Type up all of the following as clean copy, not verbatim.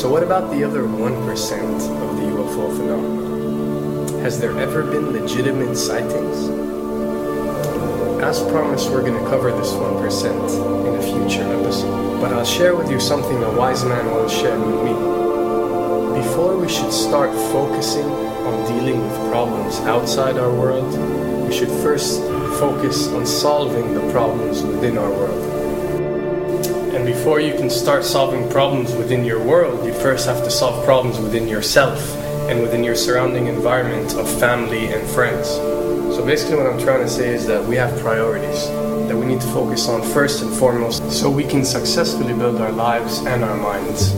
So what about the other 1% of the UFO phenomenon? Has there ever been legitimate sightings? As promised, we're going to cover this 1% in a future episode. But I'll share with you something a wise man once shared with me. Before we should start focusing on dealing with problems outside our world, we should first focus on solving the problems within our world. And before you can start solving problems within your world, you first have to solve problems within yourself and within your surrounding environment of family and friends. So basically what I'm trying to say is that we have priorities that we need to focus on first and foremost so we can successfully build our lives and our minds.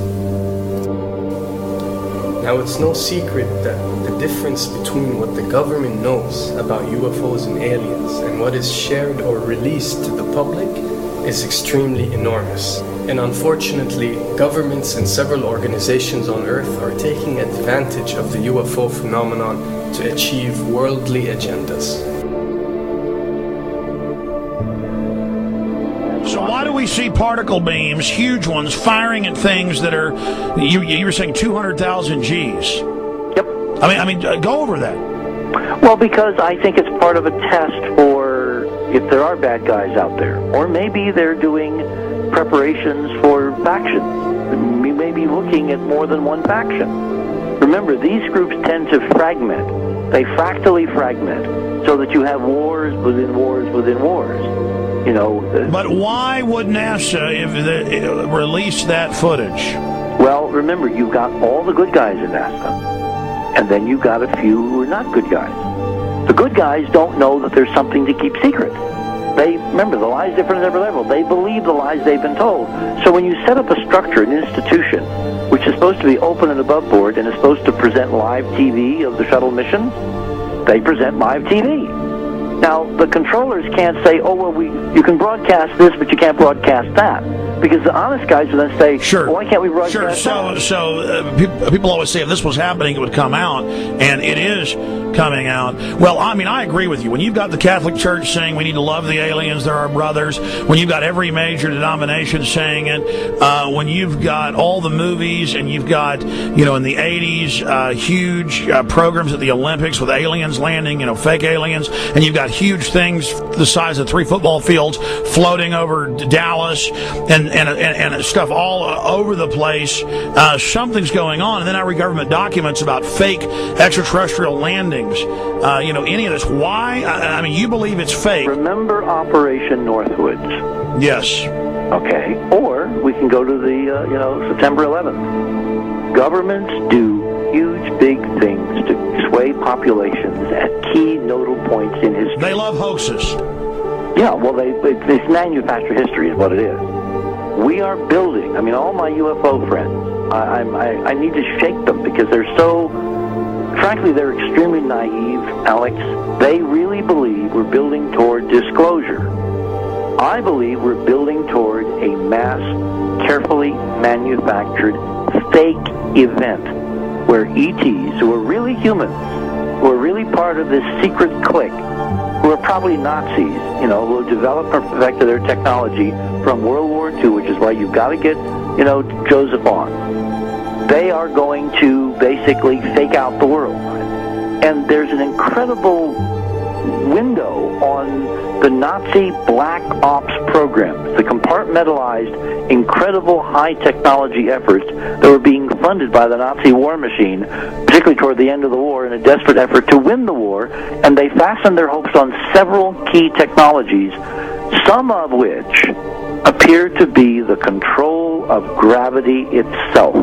Now, it's no secret that the difference between what the government knows about UFOs and aliens and what is shared or released to the public is extremely enormous. And unfortunately, governments and several organizations on Earth are taking advantage of the UFO phenomenon to achieve worldly agendas. So why do we see particle beams, huge ones, firing at things that are, you were saying 200,000 Gs? Yep. I mean, go over that. Well, because I think it's part of a test for if there are bad guys out there. Or maybe they're doing preparations for factions. We may be looking at more than one faction. Remember, these groups tend to fragment. They fractally fragment so that you have wars within wars within wars. You know. But why would NASA release that footage? Well, remember, you've got all the good guys in NASA, and then you've got a few who are not good guys. The good guys don't know that there's something to keep secret. Remember, the lie's different at every level. They believe the lies they've been told. So when you set up a structure, an institution, which is supposed to be open and above board and is supposed to present live TV of the shuttle missions, they present live TV. Now, the controllers can't say, oh, well, you can broadcast this, but you can't broadcast that. Because the honest guys will then say, sure. Well, why can't we broadcast that? So people always say if this was happening, it would come out, and it is coming out. Well, I mean, I agree with you. When you've got the Catholic Church saying we need to love the aliens, they're our brothers, when you've got every major denomination saying it, when you've got all the movies, and you've got, in the 80s, huge programs at the Olympics with aliens landing, fake aliens, and you've got huge things the size of 3 football fields floating over Dallas, and stuff all over the place. Something's going on. And then I read government documents about fake extraterrestrial landings. Any of this. Why? I mean, you believe it's fake. Remember Operation Northwoods? Yes. Okay. Or we can go to the, September 11th. Governments do huge, big things to sway populations at key nodal points in history. They love hoaxes. Yeah, well, it's manufactured history is what it is. We are building, all my UFO friends, I need to shake them because they're so, frankly, they're extremely naive, Alex. They really believe we're building toward disclosure. I believe we're building toward a mass, carefully manufactured, fake event where ETs, who are really humans, who are really part of this secret clique, who are probably Nazis, who have developed or perfected their technology from World War II, which is why you've got to get, Joseph on. They are going to basically fake out the world. And there's an incredible window on the Nazi black ops programs, the compartmentalized, incredible high-technology efforts that were being funded by the Nazi war machine, particularly toward the end of the war, in a desperate effort to win the war, and they fastened their hopes on several key technologies, some of which appear to be the control of gravity itself,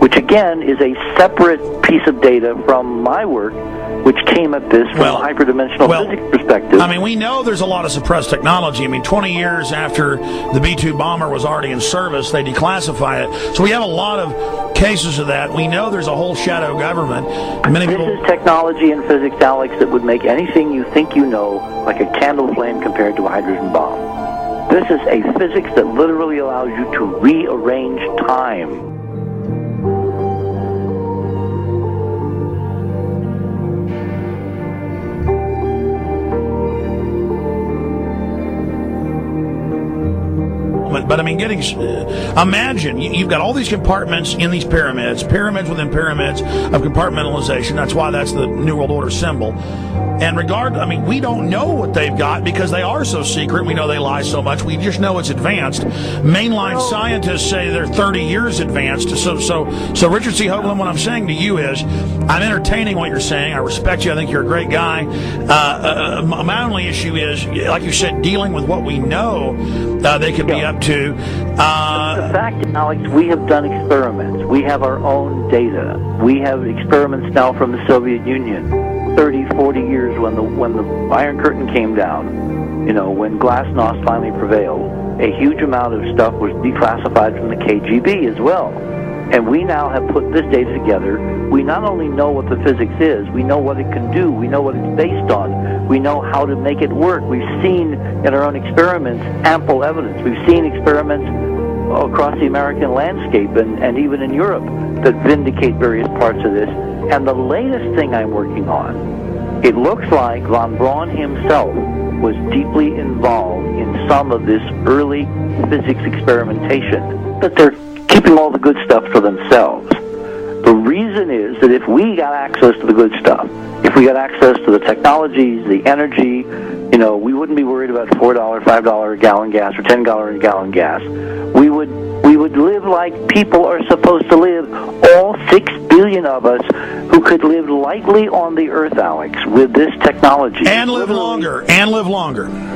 which again is a separate piece of data from my work, which came at this from a hyperdimensional physics perspective. We know there's a lot of suppressed technology. 20 years after the B-2 bomber was already in service, they declassify it. So we have a lot of cases of that. We know there's a whole shadow government. This is technology in physics, Alex, that would make anything you think you know like a candle flame compared to a hydrogen bomb. This is a physics that literally allows you to rearrange time. But I mean, imagine you've got all these compartments in these pyramids within pyramids of compartmentalization. That's why that's the New World Order symbol. And we don't know what they've got because they are so secret. We know they lie so much. We just know it's advanced. Mainline scientists say they're 30 years advanced. So Richard C. Hoagland, what I'm saying to you is, I'm entertaining what you're saying. I respect you. I think you're a great guy. My only issue is, like you said, dealing with what we know they could be up to. The fact, Alex, we have done experiments. We have our own data. We have experiments now from the Soviet Union. 30, 40 years when the Iron Curtain came down, when Glasnost finally prevailed, a huge amount of stuff was declassified from the KGB as well. And we now have put this data together. We not only know what the physics is, we know what it can do, we know what it's based on, we know how to make it work. We've seen in our own experiments ample evidence. We've seen experiments across the American landscape and even in Europe that vindicate various parts of this. And the latest thing I'm working on, it looks like von Braun himself was deeply involved in some of this early physics experimentation, but they're keeping all the good stuff for themselves. The reason is that if we got access to the good stuff, if we got access to the technologies, the energy, we wouldn't be worried about $4, $5 a gallon gas or $10 a gallon gas. We would live like people are supposed to live, all 6 billion of us who could live lightly on the earth, Alex, with this technology. And live longer.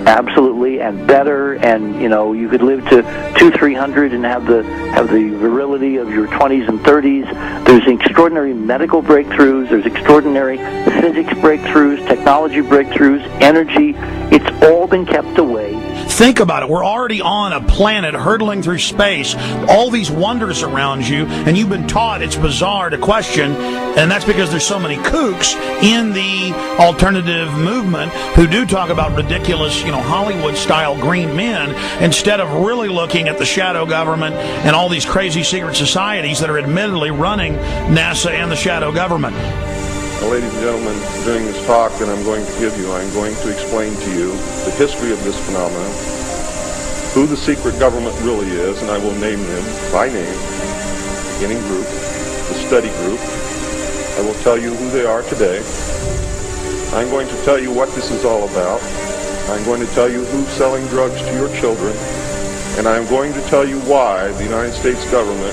Absolutely, and better, and you could live to 200-300 and have the virility of your 20s and 30s. There's extraordinary medical breakthroughs, there's extraordinary physics breakthroughs, technology breakthroughs, energy. It's all been kept away. Think about it. We're already on a planet hurtling through space, all these wonders around you, and you've been taught it's bizarre to question, and that's because there's so many kooks in the alternative movement who do talk about ridiculous, Hollywood-style green men, instead of really looking at the shadow government and all these crazy secret societies that are admittedly running NASA and the shadow government. Now, ladies and gentlemen, during this talk that I'm going to give you, I'm going to explain to you the history of this phenomenon, who the secret government really is, and I will name them by name: beginning group, the study group. I will tell you who they are today. I'm going to tell you what this is all about. I'm going to tell you who's selling drugs to your children, and I'm going to tell you why the United States government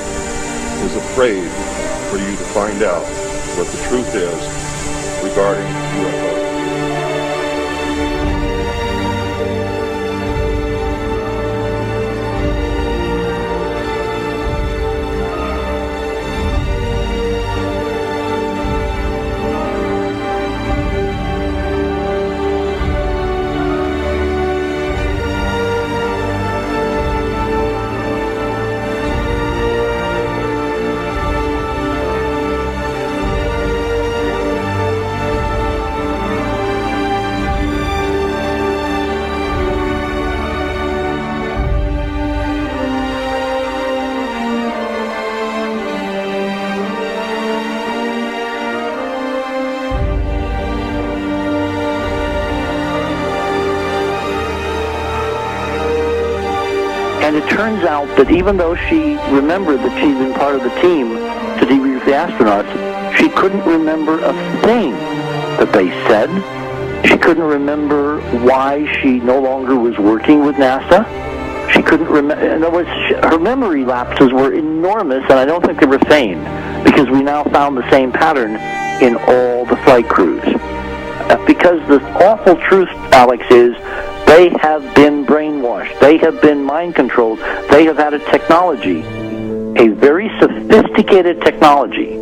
is afraid for you to find out what the truth is regarding UFOs. And it turns out that even though she remembered that she'd been part of the team to debrief the astronauts, she couldn't remember a thing that they said. She couldn't remember why she no longer was working with NASA. She couldn't remember. In other words, her memory lapses were enormous, and I don't think they were feigned, because we now found the same pattern in all the flight crews. Because the awful truth, Alex, is they have been brainwashed. They have been mind controlled. They have had a technology, a very sophisticated technology,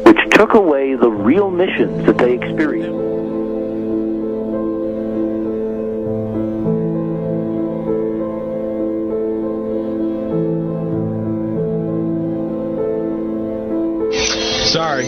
which took away the real missions that they experienced. Sorry.